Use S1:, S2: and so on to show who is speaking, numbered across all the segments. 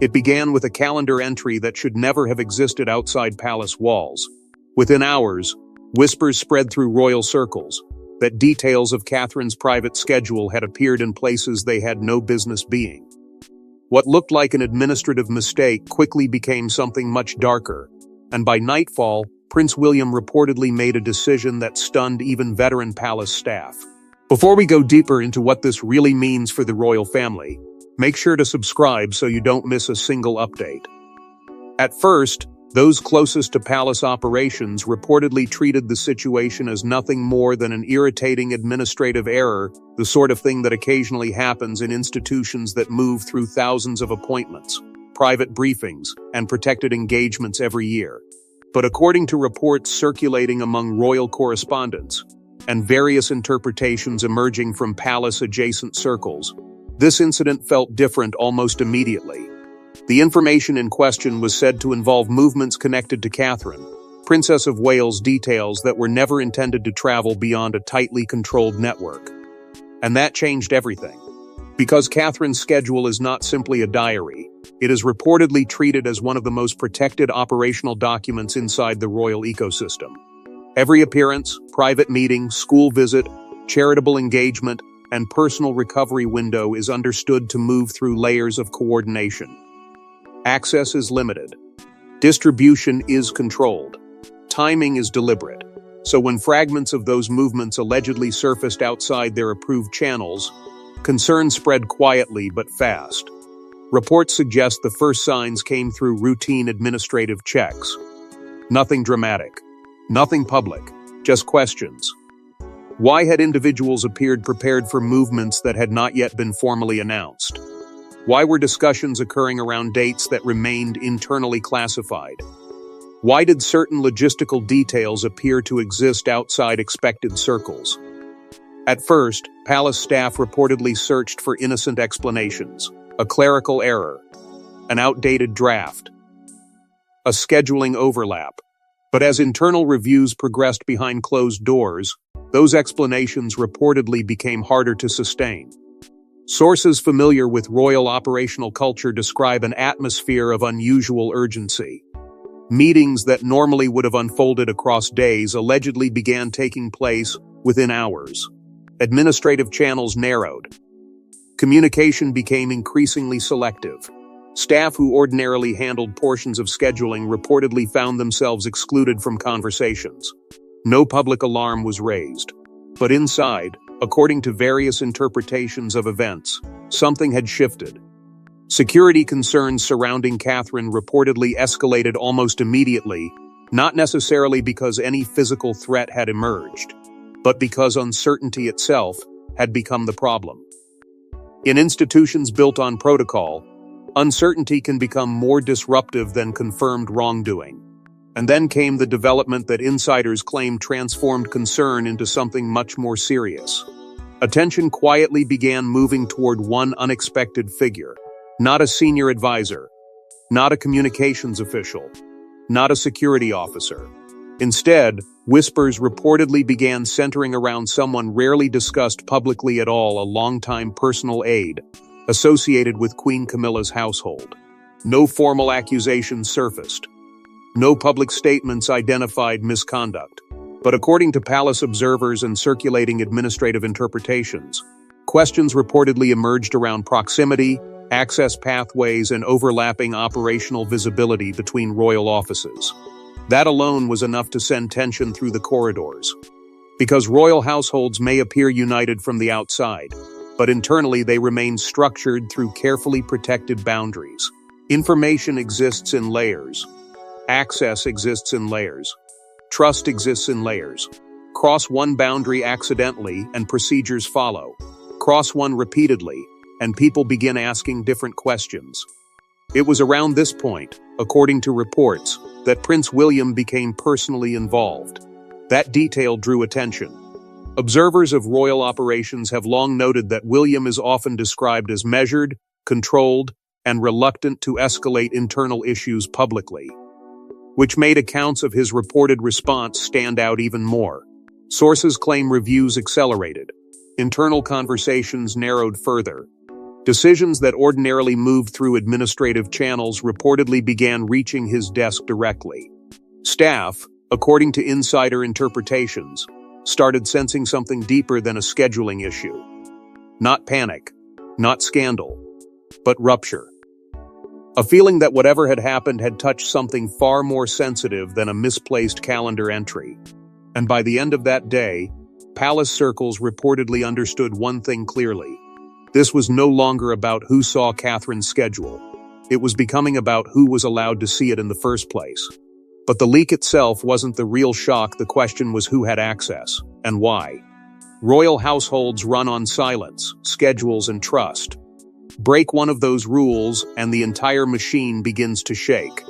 S1: It began with a calendar entry that should never have existed outside palace walls. Within hours, whispers spread through royal circles that details of Catherine's private schedule had appeared in places they had no business being. What looked like an administrative mistake quickly became something much darker, and by nightfall, Prince William reportedly made a decision that stunned even veteran palace staff. Before we go deeper into what this really means for the royal family, make sure to subscribe so you don't miss a single update. At first, those closest to palace operations reportedly treated the situation as nothing more than an irritating administrative error, the sort of thing that occasionally happens in institutions that move through thousands of appointments, private briefings, and protected engagements every year. But according to reports circulating among royal correspondents, and various interpretations emerging from palace-adjacent circles, this incident felt different almost immediately. The information in question was said to involve movements connected to Catherine, Princess of Wales, details that were never intended to travel beyond a tightly controlled network. And that changed everything. Because Catherine's schedule is not simply a diary, it is reportedly treated as one of the most protected operational documents inside the royal ecosystem. Every appearance, private meeting, school visit, charitable engagement, and personal recovery window is understood to move through layers of coordination. Access is limited. Distribution is controlled. Timing is deliberate. So when fragments of those movements allegedly surfaced outside their approved channels, concern spread quietly but fast. Reports suggest the first signs came through routine administrative checks. Nothing dramatic. Nothing public. Just questions. Why had individuals appeared prepared for movements that had not yet been formally announced? Why were discussions occurring around dates that remained internally classified? Why did certain logistical details appear to exist outside expected circles? At first, palace staff reportedly searched for innocent explanations: a clerical error, an outdated draft, a scheduling overlap. But as internal reviews progressed behind closed doors, those explanations reportedly became harder to sustain. Sources familiar with royal operational culture describe an atmosphere of unusual urgency. Meetings that normally would have unfolded across days allegedly began taking place within hours. Administrative channels narrowed. Communication became increasingly selective. Staff who ordinarily handled portions of scheduling reportedly found themselves excluded from conversations. No public alarm was raised. But inside, according to various interpretations of events, something had shifted. Security concerns surrounding Catherine reportedly escalated almost immediately, not necessarily because any physical threat had emerged, but because uncertainty itself had become the problem. In institutions built on protocol, uncertainty can become more disruptive than confirmed wrongdoing. And then came the development that insiders claimed transformed concern into something much more serious. Attention quietly began moving toward one unexpected figure. Not a senior advisor, not a communications official, not a security officer. Instead, whispers reportedly began centering around someone rarely discussed publicly at all: a longtime personal aide associated with Queen Camilla's household. No formal accusations surfaced. No public statements identified misconduct. But according to palace observers and circulating administrative interpretations, questions reportedly emerged around proximity, access pathways, and overlapping operational visibility between royal offices. That alone was enough to send tension through the corridors. Because royal households may appear united from the outside, but internally they remain structured through carefully protected boundaries. Information exists in layers. Access exists in layers. Trust exists in layers. Cross one boundary accidentally, and procedures follow. Cross one repeatedly, and people begin asking different questions. It was around this point, according to reports, that Prince William became personally involved. That detail drew attention. Observers of royal operations have long noted that William is often described as measured, controlled, and reluctant to escalate internal issues publicly, which made accounts of his reported response stand out even more. Sources claim reviews accelerated. Internal conversations narrowed further. Decisions that ordinarily moved through administrative channels reportedly began reaching his desk directly. Staff, according to insider interpretations, started sensing something deeper than a scheduling issue. Not panic, not scandal, but rupture. A feeling that whatever had happened had touched something far more sensitive than a misplaced calendar entry. And by the end of that day, palace circles reportedly understood one thing clearly. This was no longer about who saw Catherine's schedule. It was becoming about who was allowed to see it in the first place. But the leak itself wasn't the real shock. The question was who had access, and why. Royal households run on silence, schedules, and trust. Break one of those rules, and the entire machine begins to shake.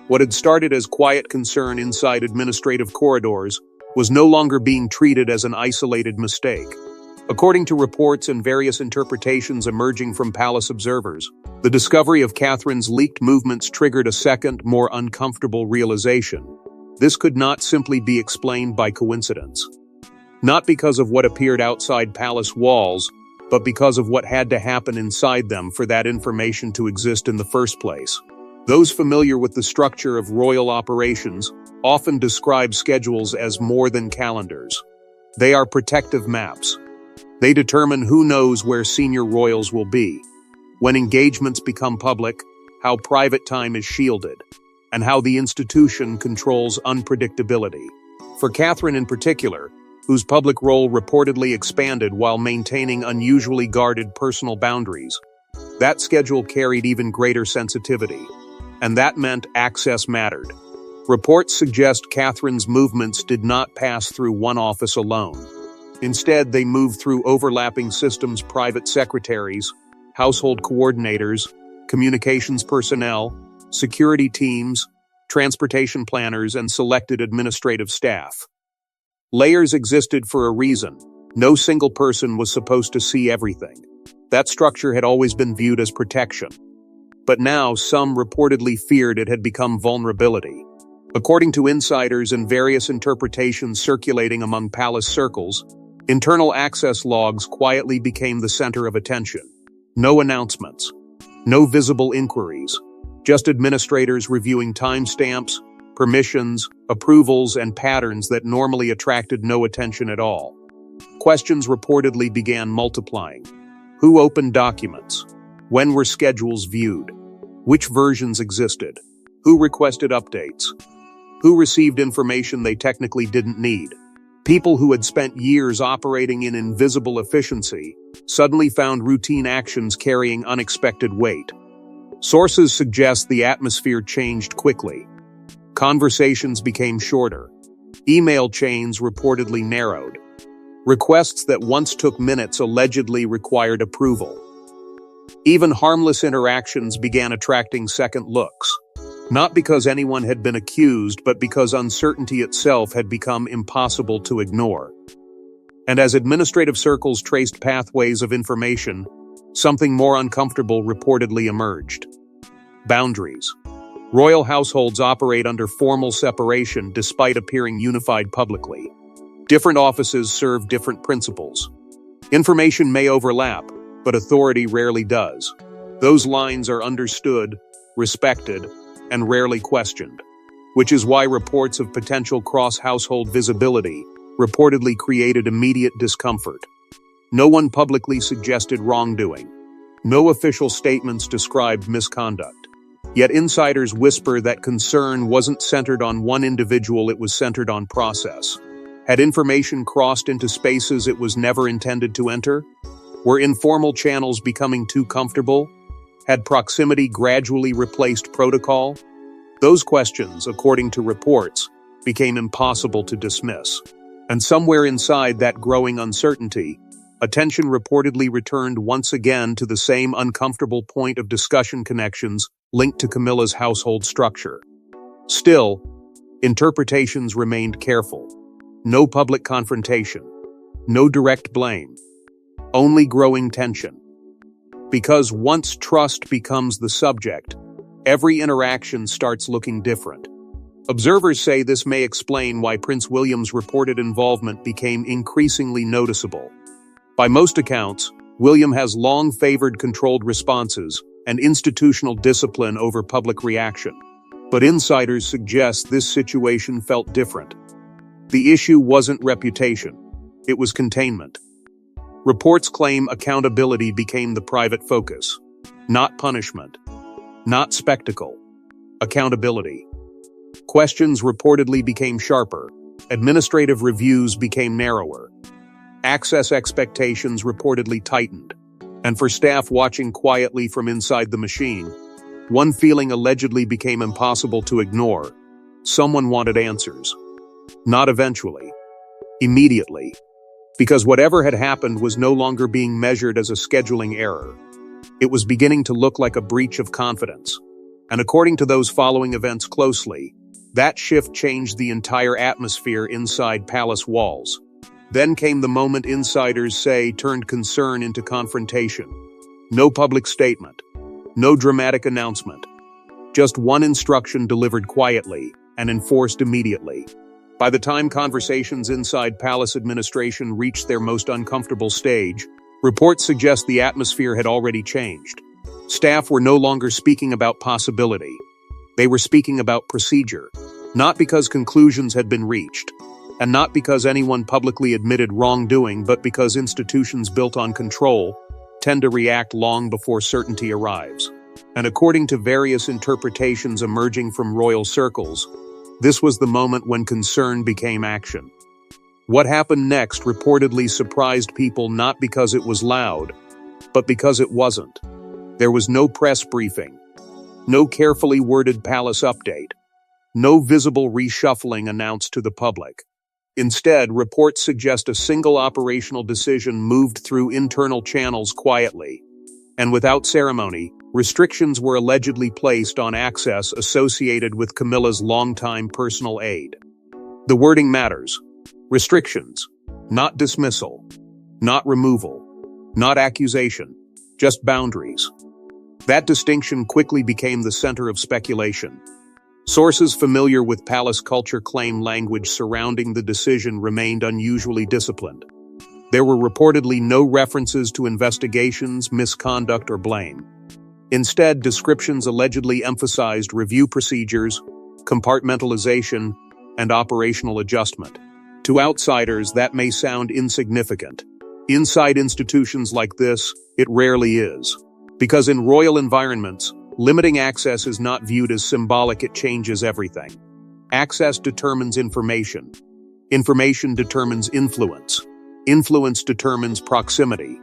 S1: What had started as quiet concern inside administrative corridors was no longer being treated as an isolated mistake. According to reports and various interpretations emerging from palace observers, the discovery of Catherine's leaked movements triggered a second, more uncomfortable realization. This could not simply be explained by coincidence. Not because of what appeared outside palace walls, but because of what had to happen inside them for that information to exist in the first place. Those familiar with the structure of royal operations often describe schedules as more than calendars. They are protective maps. They determine who knows where senior royals will be, when engagements become public, how private time is shielded, and how the institution controls unpredictability. For Catherine in particular, whose public role reportedly expanded while maintaining unusually guarded personal boundaries, that schedule carried even greater sensitivity, and that meant access mattered. Reports suggest Catherine's movements did not pass through one office alone. Instead, they moved through overlapping systems: private secretaries, household coordinators, communications personnel, security teams, transportation planners, and selected administrative staff. Layers existed for a reason. No single person was supposed to see everything. That structure had always been viewed as protection. But now, some reportedly feared it had become vulnerability. According to insiders and various interpretations circulating among palace circles, internal access logs quietly became the center of attention. No announcements, no visible inquiries, just administrators reviewing timestamps, permissions, approvals, and patterns that normally attracted no attention at all. Questions reportedly began multiplying. Who opened documents? When were schedules viewed? Which versions existed? Who requested updates? Who received information they technically didn't need? People who had spent years operating in invisible efficiency suddenly found routine actions carrying unexpected weight. Sources suggest the atmosphere changed quickly. Conversations became shorter. Email chains reportedly narrowed. Requests that once took minutes allegedly required approval. Even harmless interactions began attracting second looks. Not because anyone had been accused, but because uncertainty itself had become impossible to ignore. And as administrative circles traced pathways of information, something more uncomfortable reportedly emerged. Boundaries. Royal households operate under formal separation despite appearing unified publicly. Different offices serve different principles. Information may overlap, but authority rarely does. Those lines are understood, respected, and rarely questioned, which is why reports of potential cross-household visibility reportedly created immediate discomfort. No one publicly suggested wrongdoing. No official statements described misconduct. Yet insiders whisper that concern wasn't centered on one individual, it was centered on process. Had information crossed into spaces it was never intended to enter? Were informal channels becoming too comfortable? Had proximity gradually replaced protocol? Those questions, according to reports, became impossible to dismiss. And somewhere inside that growing uncertainty, attention reportedly returned once again to the same uncomfortable point of discussion: connections linked to Camilla's household structure. Still, interpretations remained careful. No public confrontation. No direct blame. Only growing tension. Because once trust becomes the subject, every interaction starts looking different. Observers say this may explain why Prince William's reported involvement became increasingly noticeable. By most accounts, William has long favored controlled responses and institutional discipline over public reaction. But insiders suggest this situation felt different. The issue wasn't reputation, it was containment. Reports claim accountability became the private focus. Not punishment. Not spectacle. Accountability. Questions reportedly became sharper. Administrative reviews became narrower. Access expectations reportedly tightened. And for staff watching quietly from inside the machine, one feeling allegedly became impossible to ignore. Someone wanted answers. Not eventually. Immediately. Because whatever had happened was no longer being measured as a scheduling error. It was beginning to look like a breach of confidence. And according to those following events closely, that shift changed the entire atmosphere inside palace walls. Then came the moment insiders say turned concern into confrontation. No public statement. No dramatic announcement. Just one instruction delivered quietly and enforced immediately. By the time conversations inside palace administration reached their most uncomfortable stage, reports suggest the atmosphere had already changed. Staff were no longer speaking about possibility. They were speaking about procedure, not because conclusions had been reached, and not because anyone publicly admitted wrongdoing, but because institutions built on control tend to react long before certainty arrives. And according to various interpretations emerging from royal circles, this was the moment when concern became action. What happened next reportedly surprised people not because it was loud, but because it wasn't. There was no press briefing, no carefully worded palace update, no visible reshuffling announced to the public. Instead, reports suggest a single operational decision moved through internal channels quietly. And without ceremony, restrictions were allegedly placed on access associated with Camilla's longtime personal aide. The wording matters. Restrictions, not dismissal, not removal, not accusation, just boundaries. That distinction quickly became the center of speculation. Sources familiar with palace culture claim language surrounding the decision remained unusually disciplined. There were reportedly no references to investigations, misconduct, or blame. Instead, descriptions allegedly emphasized review procedures, compartmentalization, and operational adjustment. To outsiders, that may sound insignificant. Inside institutions like this, it rarely is. Because in royal environments, limiting access is not viewed as symbolic, it changes everything. Access determines information. Information determines influence. Influence determines proximity.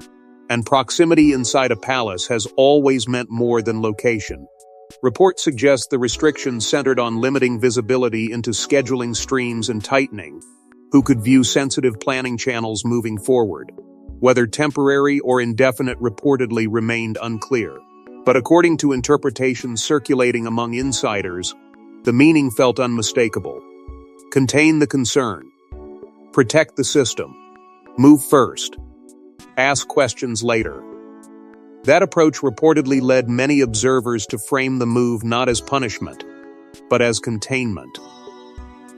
S1: And proximity inside a palace has always meant more than location. Reports suggest the restrictions centered on limiting visibility into scheduling streams and tightening who could view sensitive planning channels moving forward. Whether temporary or indefinite reportedly remained unclear. But according to interpretations circulating among insiders, the meaning felt unmistakable. Contain the concern. Protect the system. Move first. Ask questions later. That approach reportedly led many observers to frame the move not as punishment, but as containment.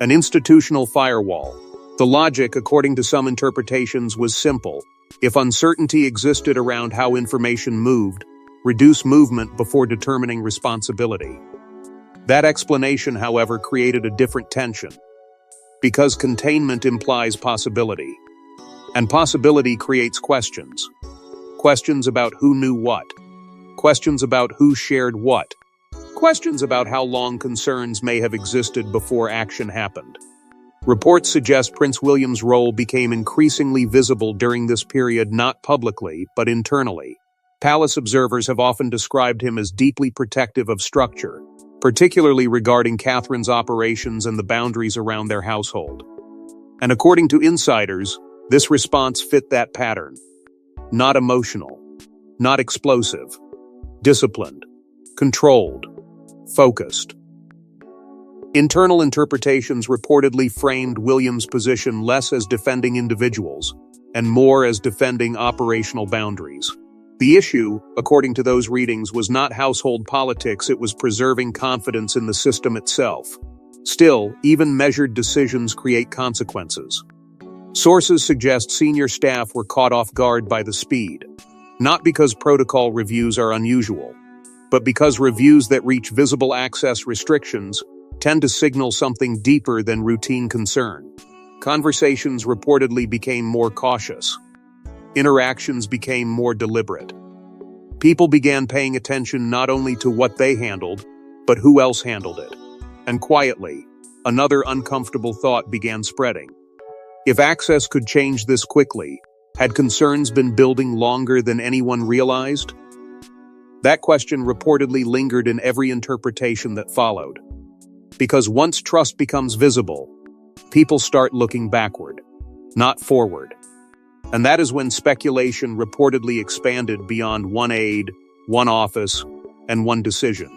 S1: An institutional firewall. The logic, according to some interpretations, was simple. If uncertainty existed around how information moved, reduce movement before determining responsibility. That explanation, however, created a different tension. Because containment implies possibility. And possibility creates questions. Questions about who knew what. Questions about who shared what. Questions about how long concerns may have existed before action happened. Reports suggest Prince William's role became increasingly visible during this period, not publicly, but internally. Palace observers have often described him as deeply protective of structure, particularly regarding Catherine's operations and the boundaries around their household. And according to insiders, this response fit that pattern. Not emotional, not explosive, disciplined, controlled, focused. Internal interpretations reportedly framed William's position less as defending individuals and more as defending operational boundaries. The issue, according to those readings, was not household politics, it was preserving confidence in the system itself. Still, even measured decisions create consequences. Sources suggest senior staff were caught off guard by the speed. Not because protocol reviews are unusual, but because reviews that reach visible access restrictions tend to signal something deeper than routine concern. Conversations reportedly became more cautious. Interactions became more deliberate. People began paying attention not only to what they handled, but who else handled it. And quietly, another uncomfortable thought began spreading. If access could change this quickly, had concerns been building longer than anyone realized? That question reportedly lingered in every interpretation that followed. Because once trust becomes visible, people start looking backward, not forward. And that is when speculation reportedly expanded beyond one aide, one office, and one decision.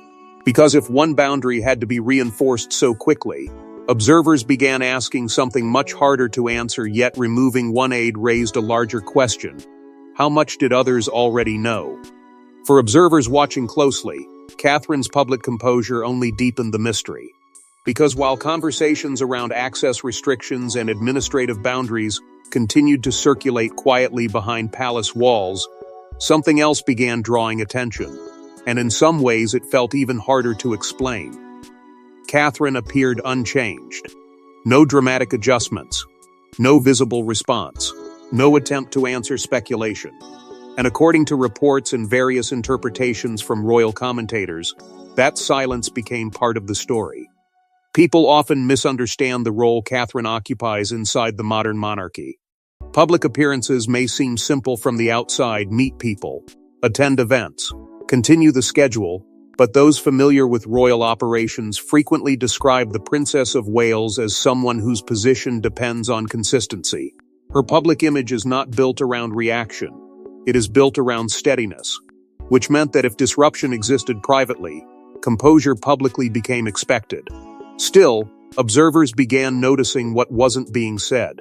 S1: Because if one boundary had to be reinforced so quickly, observers began asking something much harder to answer, yet removing one aide raised a larger question. How much did others already know? For observers watching closely, Catherine's public composure only deepened the mystery. Because while conversations around access restrictions and administrative boundaries continued to circulate quietly behind palace walls, something else began drawing attention, and in some ways it felt even harder to explain. Catherine appeared unchanged. No dramatic adjustments, no visible response, no attempt to answer speculation. And according to reports and various interpretations from royal commentators, that silence became part of the story. People often misunderstand the role Catherine occupies inside the modern monarchy. Public appearances may seem simple from the outside: meet people, attend events, continue the schedule, but those familiar with royal operations frequently describe the Princess of Wales as someone whose position depends on consistency. Her public image is not built around reaction. It is built around steadiness, which meant that if disruption existed privately, composure publicly became expected. Still, observers began noticing what wasn't being said.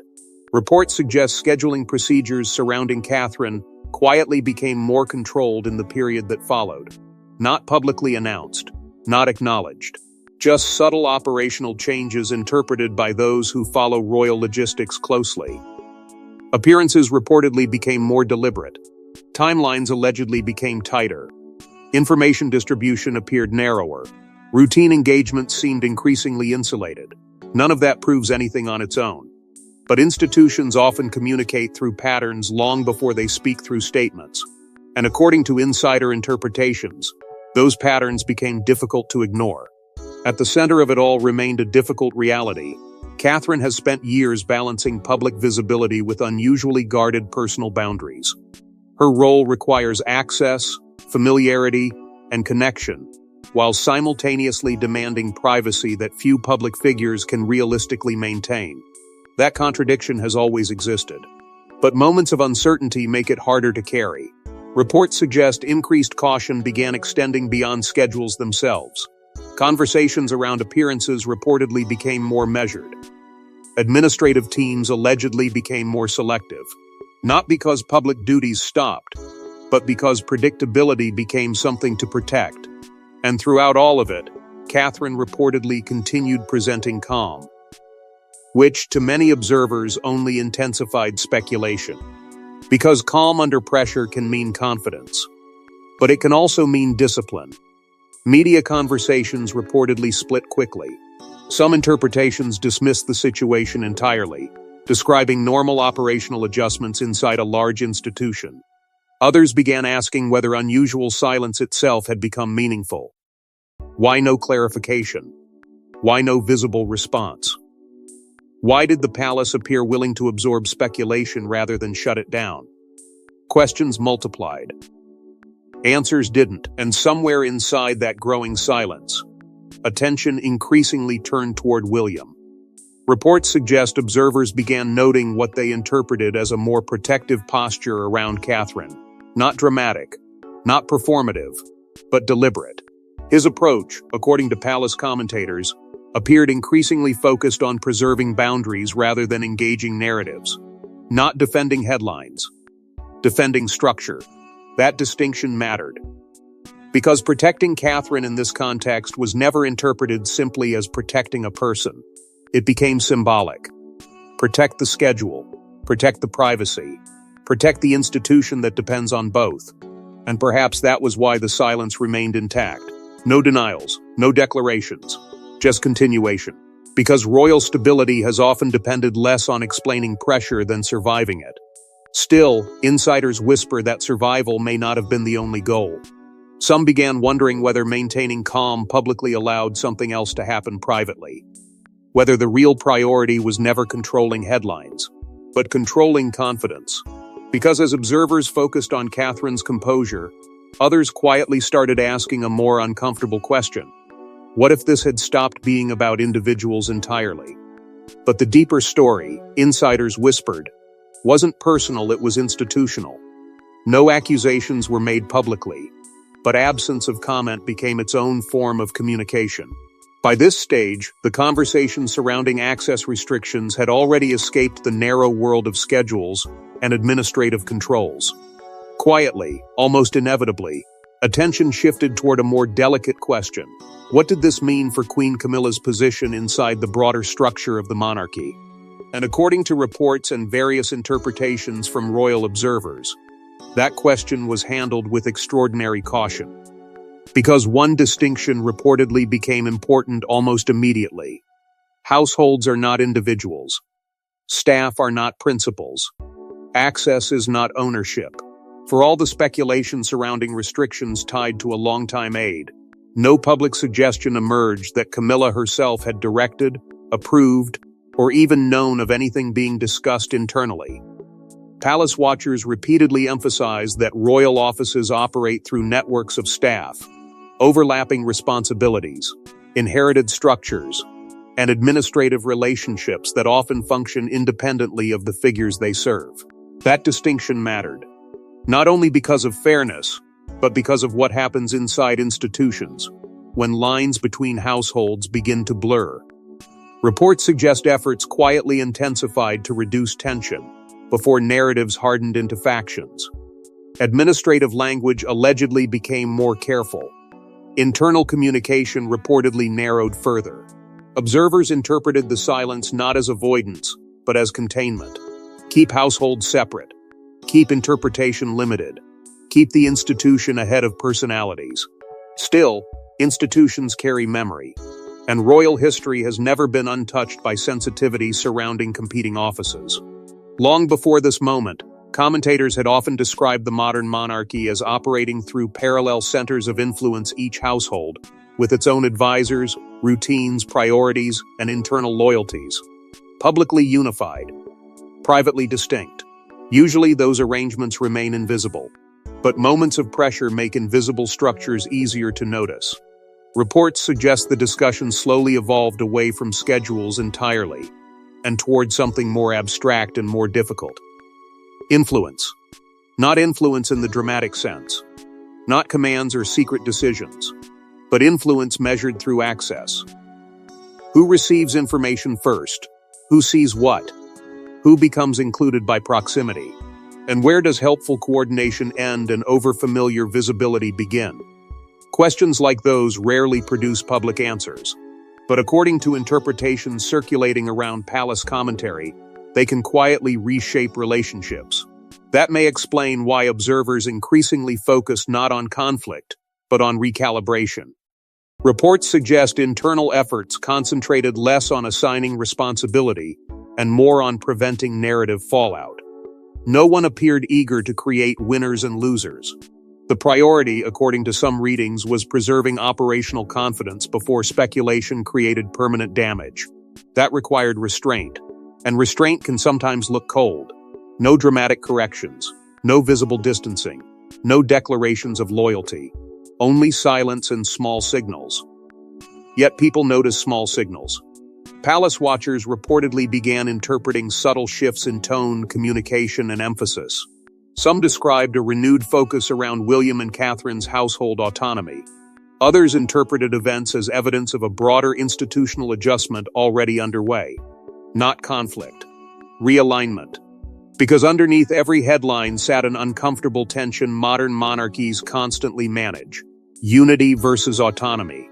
S1: Reports suggest scheduling procedures surrounding Catherine quietly became more controlled in the period that followed. Not publicly announced, not acknowledged. Just subtle operational changes interpreted by those who follow royal logistics closely. Appearances reportedly became more deliberate. Timelines allegedly became tighter. Information distribution appeared narrower. Routine engagements seemed increasingly insulated. None of that proves anything on its own. But institutions often communicate through patterns long before they speak through statements. And according to insider interpretations, those patterns became difficult to ignore. At the center of it all remained a difficult reality. Catherine has spent years balancing public visibility with unusually guarded personal boundaries. Her role requires access, familiarity, and connection, while simultaneously demanding privacy that few public figures can realistically maintain. That contradiction has always existed. But moments of uncertainty make it harder to carry. Reports suggest increased caution began extending beyond schedules themselves. Conversations around appearances reportedly became more measured. Administrative teams allegedly became more selective. Not because public duties stopped, but because predictability became something to protect. And throughout all of it, Catherine reportedly continued presenting calm, which to many observers only intensified speculation. Because calm under pressure can mean confidence, but it can also mean discipline. Media conversations reportedly split quickly. Some interpretations dismissed the situation entirely, describing normal operational adjustments inside a large institution. Others began asking whether unusual silence itself had become meaningful. Why no clarification? Why no visible response? Why did the palace appear willing to absorb speculation rather than shut it down? Questions multiplied. Answers didn't, and somewhere inside that growing silence, attention increasingly turned toward William. Reports suggest observers began noting what they interpreted as a more protective posture around Catherine. Not dramatic, not performative, but deliberate. His approach, according to palace commentators, appeared increasingly focused on preserving boundaries rather than engaging narratives. Not defending headlines, defending structure. That distinction mattered. Because protecting Catherine in this context was never interpreted simply as protecting a person. It became symbolic. Protect the schedule, protect the privacy, Protect the institution that depends on both. And perhaps that was why the silence remained intact. No denials, no declarations, just continuation. Because royal stability has often depended less on explaining pressure than surviving it. Still, insiders whisper that survival may not have been the only goal. Some began wondering whether maintaining calm publicly allowed something else to happen privately. Whether the real priority was never controlling headlines, but controlling confidence. Because as observers focused on Catherine's composure, others quietly started asking a more uncomfortable question. What if this had stopped being about individuals entirely? But the deeper story, insiders whispered, wasn't personal, it was institutional. No accusations were made publicly, but absence of comment became its own form of communication. By this stage, the conversation surrounding access restrictions had already escaped the narrow world of schedules and administrative controls. Quietly, almost inevitably, attention shifted toward a more delicate question. What did this mean for Queen Camilla's position inside the broader structure of the monarchy? And according to reports and various interpretations from royal observers, that question was handled with extraordinary caution. Because one distinction reportedly became important almost immediately. Households are not individuals. Staff are not principals. Access is not ownership. For all the speculation surrounding restrictions tied to a longtime aide, no public suggestion emerged that Camilla herself had directed, approved, or even known of anything being discussed internally. Palace watchers repeatedly emphasized that royal offices operate through networks of staff, overlapping responsibilities, inherited structures, and administrative relationships that often function independently of the figures they serve. That distinction mattered, not only because of fairness, but because of what happens inside institutions, when lines between households begin to blur. Reports suggest efforts quietly intensified to reduce tension, before narratives hardened into factions. Administrative language allegedly became more careful. Internal communication reportedly narrowed further. Observers interpreted the silence not as avoidance, but as containment. Keep households separate. Keep interpretation limited. Keep the institution ahead of personalities. Still, institutions carry memory, and royal history has never been untouched by sensitivity surrounding competing offices. Long before this moment, commentators had often described the modern monarchy as operating through parallel centers of influence, each household, with its own advisors, routines, priorities, and internal loyalties. Publicly unified, privately distinct. Usually those arrangements remain invisible, but moments of pressure make invisible structures easier to notice. Reports suggest the discussion slowly evolved away from schedules entirely, and toward something more abstract and more difficult. Influence. Not influence in the dramatic sense. Not commands or secret decisions, but influence measured through access. Who receives information first? Who sees what? Who becomes included by proximity? And where does helpful coordination end and overfamiliar visibility begin? Questions like those rarely produce public answers, but according to interpretations circulating around palace commentary, they can quietly reshape relationships. That may explain why observers increasingly focus not on conflict, but on recalibration. Reports suggest internal efforts concentrated less on assigning responsibility and more on preventing narrative fallout. No one appeared eager to create winners and losers. The priority, according to some readings, was preserving operational confidence before speculation created permanent damage. That required restraint, and restraint can sometimes look cold. No dramatic corrections, no visible distancing, no declarations of loyalty, only silence and small signals. Yet people notice small signals. Palace watchers reportedly began interpreting subtle shifts in tone, communication, and emphasis. Some described a renewed focus around William and Catherine's household autonomy. Others interpreted events as evidence of a broader institutional adjustment already underway. Not conflict. Realignment. Because underneath every headline sat an uncomfortable tension modern monarchies constantly manage. Unity versus autonomy.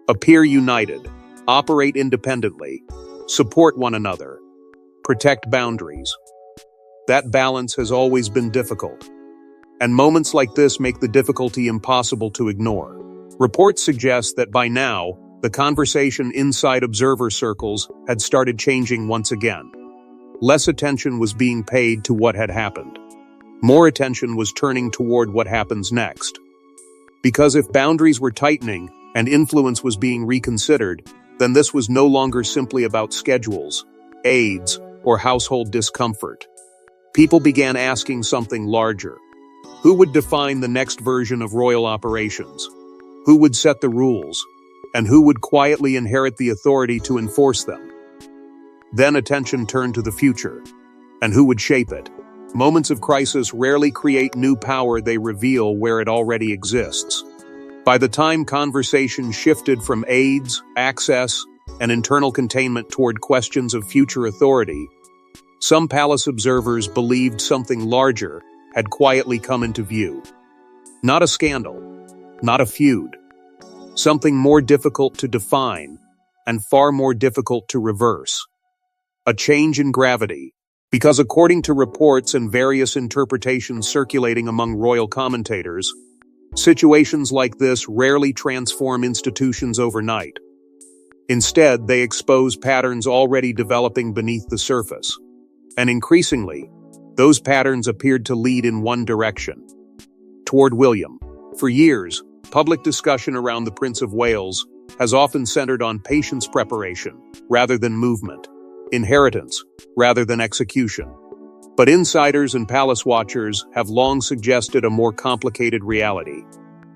S1: Appear united. Operate independently. Support one another. Protect boundaries. That balance has always been difficult. And moments like this make the difficulty impossible to ignore. Reports suggest that by now, the conversation inside observer circles had started changing once again. Less attention was being paid to what had happened. More attention was turning toward what happens next. Because if boundaries were tightening and influence was being reconsidered, then this was no longer simply about schedules, aides, or household discomfort. People began asking something larger. Who would define the next version of royal operations? Who would set the rules? And who would quietly inherit the authority to enforce them? Then attention turned to the future. And who would shape it? Moments of crisis rarely create new power, they reveal where it already exists. By the time conversation shifted from aides, access, and internal containment toward questions of future authority, some palace observers believed something larger had quietly come into view. Not a scandal, not a feud. Something more difficult to define and far more difficult to reverse. A change in gravity, because according to reports and various interpretations circulating among royal commentators, situations like this rarely transform institutions overnight. Instead, they expose patterns already developing beneath the surface. And increasingly, those patterns appeared to lead in one direction: toward William. For years, public discussion around the Prince of Wales has often centered on patience preparation rather than movement, inheritance rather than execution. But insiders and palace watchers have long suggested a more complicated reality.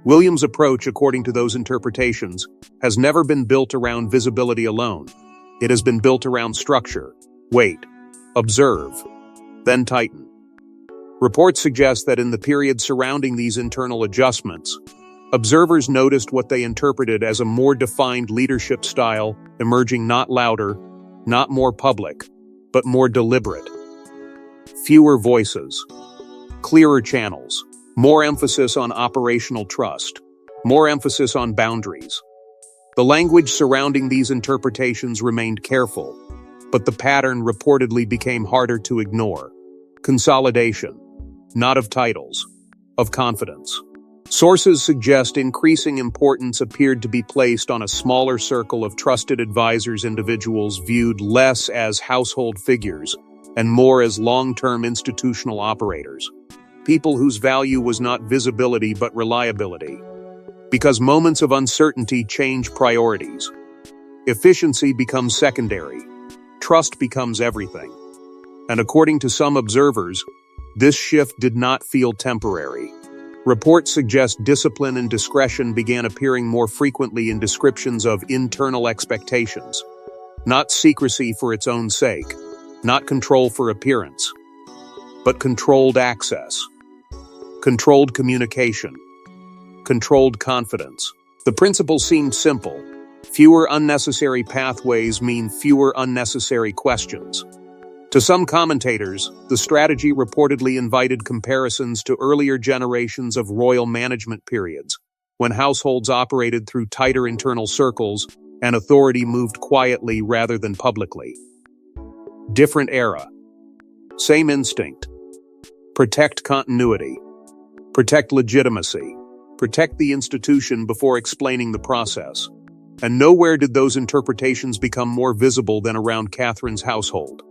S1: William's approach, according to those interpretations, has never been built around visibility alone. It has been built around structure. Wait, observe, then tighten. Reports suggest that in the period surrounding these internal adjustments, observers noticed what they interpreted as a more defined leadership style emerging, not louder, not more public, but more deliberate. Fewer voices, clearer channels, more emphasis on operational trust, more emphasis on boundaries. The language surrounding these interpretations remained careful, but the pattern reportedly became harder to ignore. Consolidation, not of titles, of confidence. Sources suggest increasing importance appeared to be placed on a smaller circle of trusted advisors, individuals viewed less as household figures and more as long-term institutional operators. People whose value was not visibility but reliability. Because moments of uncertainty change priorities. Efficiency becomes secondary. Trust becomes everything. And according to some observers, this shift did not feel temporary. Reports suggest discipline and discretion began appearing more frequently in descriptions of internal expectations. Not secrecy for its own sake, not control for appearance, but controlled access, controlled communication, controlled confidence. The principle seemed simple. Fewer unnecessary pathways mean fewer unnecessary questions. To some commentators, the strategy reportedly invited comparisons to earlier generations of royal management periods, when households operated through tighter internal circles and authority moved quietly rather than publicly. Different era. Same instinct. Protect continuity. Protect legitimacy. Protect the institution before explaining the process. And nowhere did those interpretations become more visible than around Catherine's household.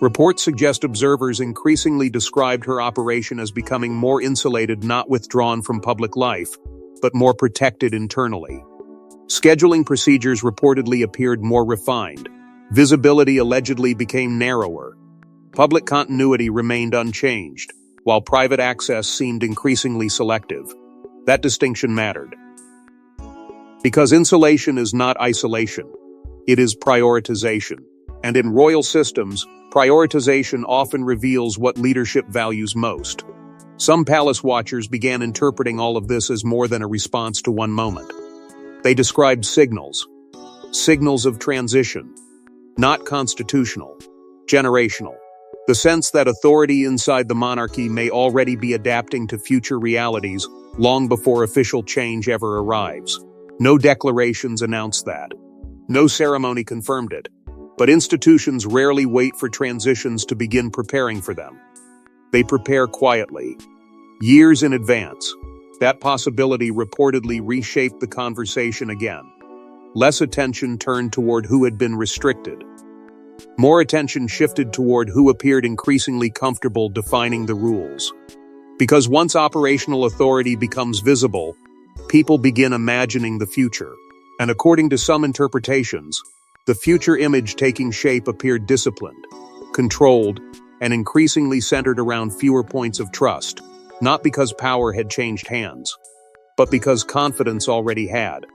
S1: Reports suggest observers increasingly described her operation as becoming more insulated, not withdrawn from public life, but more protected internally. Scheduling procedures reportedly appeared more refined. Visibility allegedly became narrower. Public continuity remained unchanged, while private access seemed increasingly selective. That distinction mattered. Because insulation is not isolation, it is prioritization. And in royal systems, prioritization often reveals what leadership values most. Some palace watchers began interpreting all of this as more than a response to one moment. They described signals of transition, not constitutional, generational. The sense that authority inside the monarchy may already be adapting to future realities long before official change ever arrives. No declarations announced that. No ceremony confirmed it. But institutions rarely wait for transitions to begin preparing for them. They prepare quietly, years in advance. That possibility reportedly reshaped the conversation again. Less attention turned toward who had been restricted. More attention shifted toward who appeared increasingly comfortable defining the rules. Because once operational authority becomes visible, people begin imagining the future. And according to some interpretations, the future image taking shape appeared disciplined, controlled, and increasingly centered around fewer points of trust, not because power had changed hands, but because confidence already had.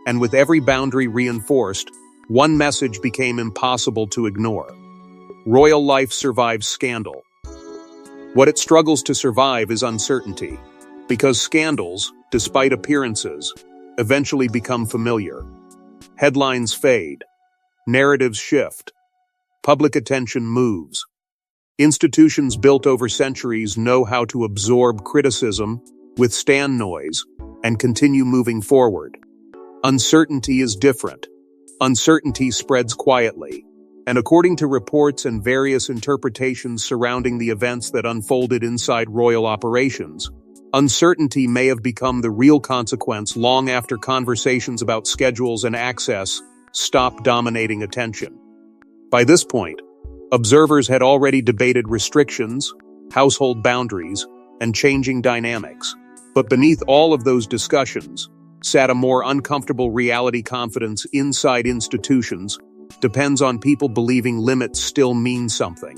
S1: And with every boundary reinforced, one message became impossible to ignore. Royal life survives scandal. What it struggles to survive is uncertainty, because scandals, despite appearances, eventually become familiar. Headlines fade, narratives shift, public attention moves. Institutions built over centuries know how to absorb criticism, withstand noise, and continue moving forward. Uncertainty is different. Uncertainty spreads quietly, and according to reports and various interpretations surrounding the events that unfolded inside royal operations, uncertainty may have become the real consequence long after conversations about schedules and access stopped dominating attention. By this point, observers had already debated restrictions, household boundaries, and changing dynamics. But beneath all of those discussions sat a more uncomfortable reality. Confidence inside institutions depends on people believing limits still mean something.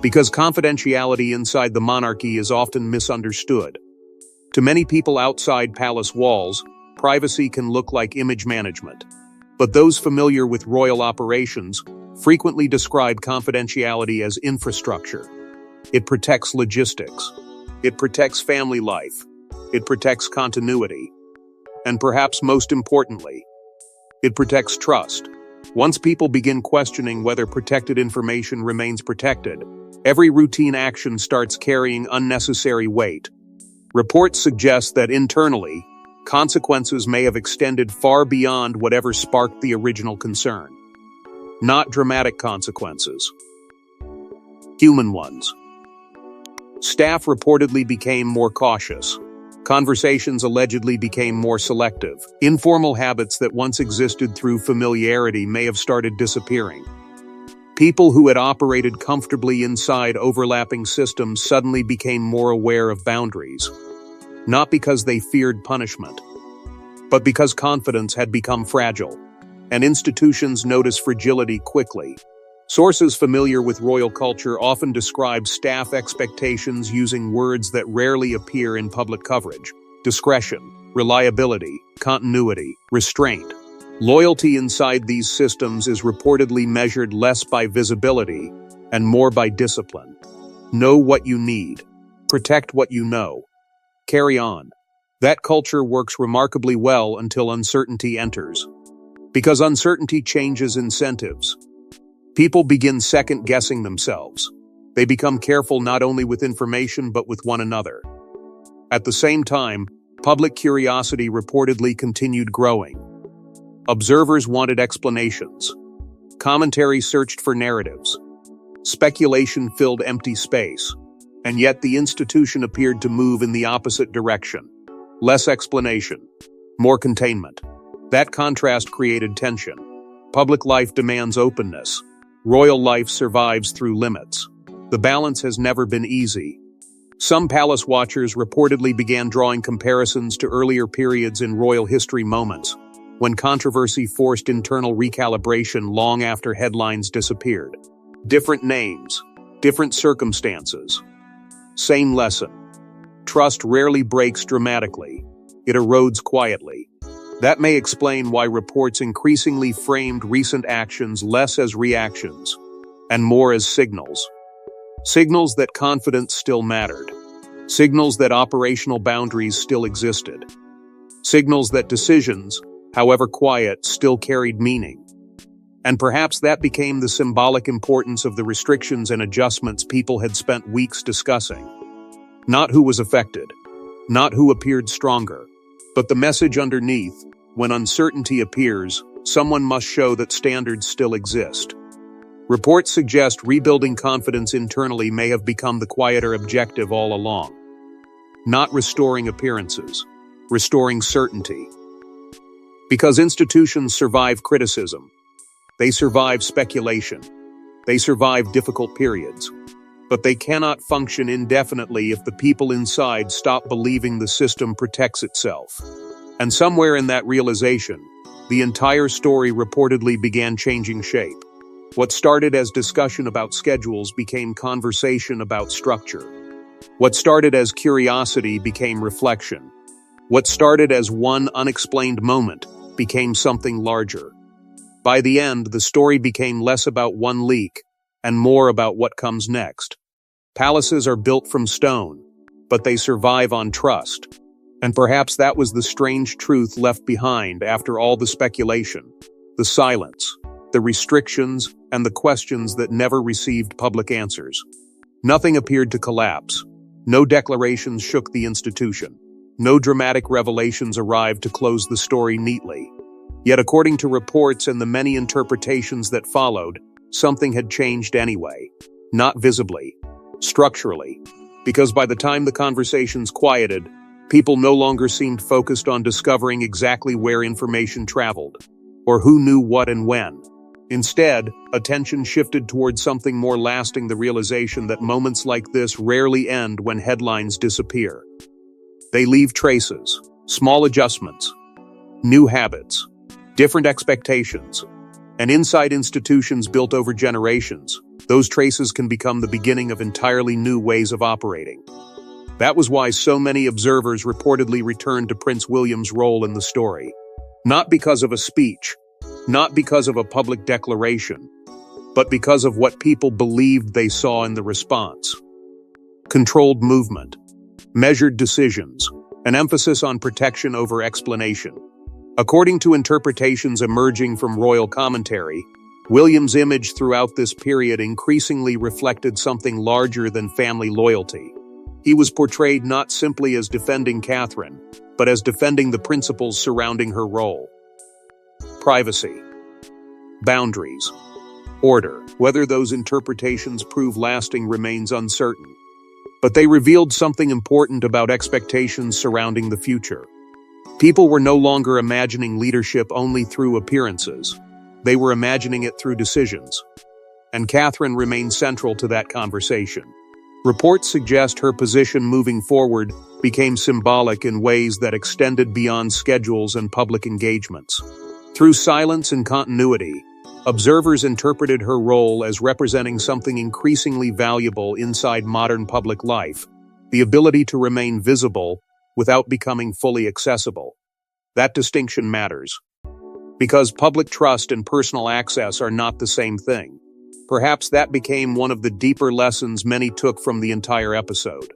S1: Because confidentiality inside the monarchy is often misunderstood. To many people outside palace walls, privacy can look like image management. But those familiar with royal operations frequently describe confidentiality as infrastructure. It protects logistics. It protects family life. It protects continuity. And perhaps most importantly, it protects trust. Once people begin questioning whether protected information remains protected, every routine action starts carrying unnecessary weight. Reports suggest that internally, consequences may have extended far beyond whatever sparked the original concern. Not dramatic consequences. Human ones. Staff reportedly became more cautious. Conversations allegedly became more selective. Informal habits that once existed through familiarity may have started disappearing. People who had operated comfortably inside overlapping systems suddenly became more aware of boundaries. Not because they feared punishment, but because confidence had become fragile, and institutions notice fragility quickly. Sources familiar with royal culture often describe staff expectations using words that rarely appear in public coverage: discretion, reliability, continuity, restraint. Loyalty inside these systems is reportedly measured less by visibility and more by discipline. Know what you need. Protect what you know. Carry on. That culture works remarkably well until uncertainty enters. Because uncertainty changes incentives. People begin second-guessing themselves. They become careful not only with information but with one another. At the same time, public curiosity reportedly continued growing. Observers wanted explanations. Commentary searched for narratives. Speculation filled empty space. And yet the institution appeared to move in the opposite direction. Less explanation. More containment. That contrast created tension. Public life demands openness. Royal life survives through limits. The balance has never been easy. Some palace watchers reportedly began drawing comparisons to earlier periods in royal history, moments when controversy forced internal recalibration long after headlines disappeared. Different names, different circumstances. Same lesson. Trust rarely breaks dramatically. It erodes quietly. That may explain why reports increasingly framed recent actions less as reactions and more as signals. Signals that confidence still mattered. Signals that operational boundaries still existed. Signals that decisions, however quiet, still carried meaning. And perhaps that became the symbolic importance of the restrictions and adjustments people had spent weeks discussing. Not who was affected, not who appeared stronger, but the message underneath: when uncertainty appears, someone must show that standards still exist. Reports suggest rebuilding confidence internally may have become the quieter objective all along. Not restoring appearances, restoring certainty. Because institutions survive criticism, they survive speculation, they survive difficult periods. But they cannot function indefinitely if the people inside stop believing the system protects itself. And somewhere in that realization, the entire story reportedly began changing shape. What started as discussion about schedules became conversation about structure. What started as curiosity became reflection. What started as one unexplained moment became something larger. By the end, the story became less about one leak and more about what comes next. Palaces are built from stone, but they survive on trust. And perhaps that was the strange truth left behind after all the speculation, the silence, the restrictions, and the questions that never received public answers. Nothing appeared to collapse. No declarations shook the institution. No dramatic revelations arrived to close the story neatly. Yet according to reports and the many interpretations that followed, something had changed anyway. Not visibly, structurally. Because by the time the conversations quieted, people no longer seemed focused on discovering exactly where information traveled, or who knew what and when. Instead, attention shifted towards something more lasting, the realization that moments like this rarely end when headlines disappear. They leave traces, small adjustments, new habits, different expectations, and inside institutions built over generations, those traces can become the beginning of entirely new ways of operating. That was why so many observers reportedly returned to Prince William's role in the story. Not because of a speech, not because of a public declaration, but because of what people believed they saw in the response. Controlled movement, measured decisions, an emphasis on protection over explanation. According to interpretations emerging from royal commentary, William's image throughout this period increasingly reflected something larger than family loyalty. He was portrayed not simply as defending Catherine, but as defending the principles surrounding her role. Privacy, boundaries, order. Whether those interpretations prove lasting remains uncertain. But they revealed something important about expectations surrounding the future. People were no longer imagining leadership only through appearances. They were imagining it through decisions. And Catherine remained central to that conversation. Reports suggest her position moving forward became symbolic in ways that extended beyond schedules and public engagements. Through silence and continuity, observers interpreted her role as representing something increasingly valuable inside modern public life, the ability to remain visible without becoming fully accessible. That distinction matters. Because public trust and personal access are not the same thing. Perhaps that became one of the deeper lessons many took from the entire episode.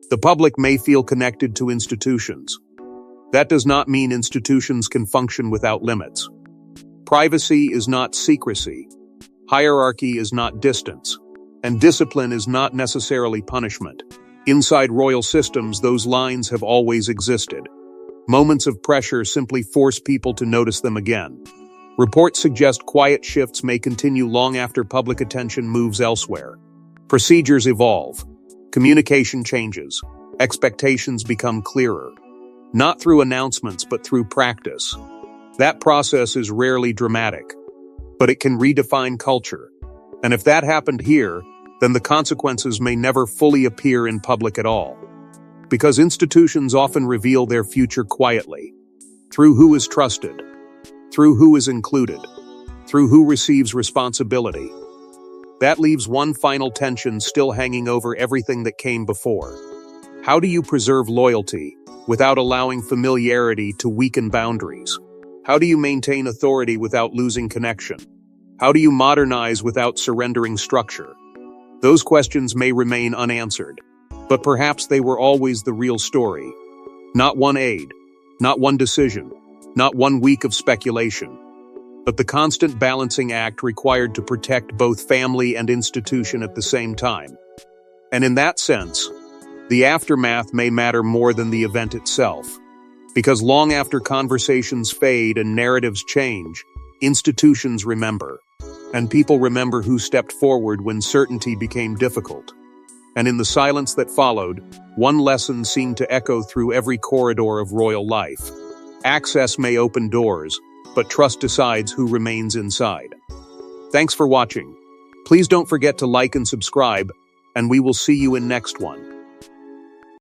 S1: The public may feel connected to institutions. That does not mean institutions can function without limits. Privacy is not secrecy. Hierarchy is not distance. And discipline is not necessarily punishment. Inside royal systems, those lines have always existed. Moments of pressure simply force people to notice them again. Reports suggest quiet shifts may continue long after public attention moves elsewhere. Procedures evolve. Communication changes. Expectations become clearer. Not through announcements, but through practice. That process is rarely dramatic, but it can redefine culture. And if that happened here, then the consequences may never fully appear in public at all. Because institutions often reveal their future quietly, through who is trusted, through who is included, through who receives responsibility. That leaves one final tension still hanging over everything that came before. How do you preserve loyalty without allowing familiarity to weaken boundaries? How do you maintain authority without losing connection? How do you modernize without surrendering structure? Those questions may remain unanswered, but perhaps they were always the real story. Not one aide, not one decision, not one week of speculation, but the constant balancing act required to protect both family and institution at the same time. And in that sense, the aftermath may matter more than the event itself. Because long after conversations fade and narratives change, institutions remember. and people remember who stepped forward when certainty became difficult. And in the silence that followed, one lesson seemed to echo through every corridor of royal life. Access may open doors, but trust decides who remains inside. Thanks for watching. Please don't forget to like and subscribe, and we will see you in next one.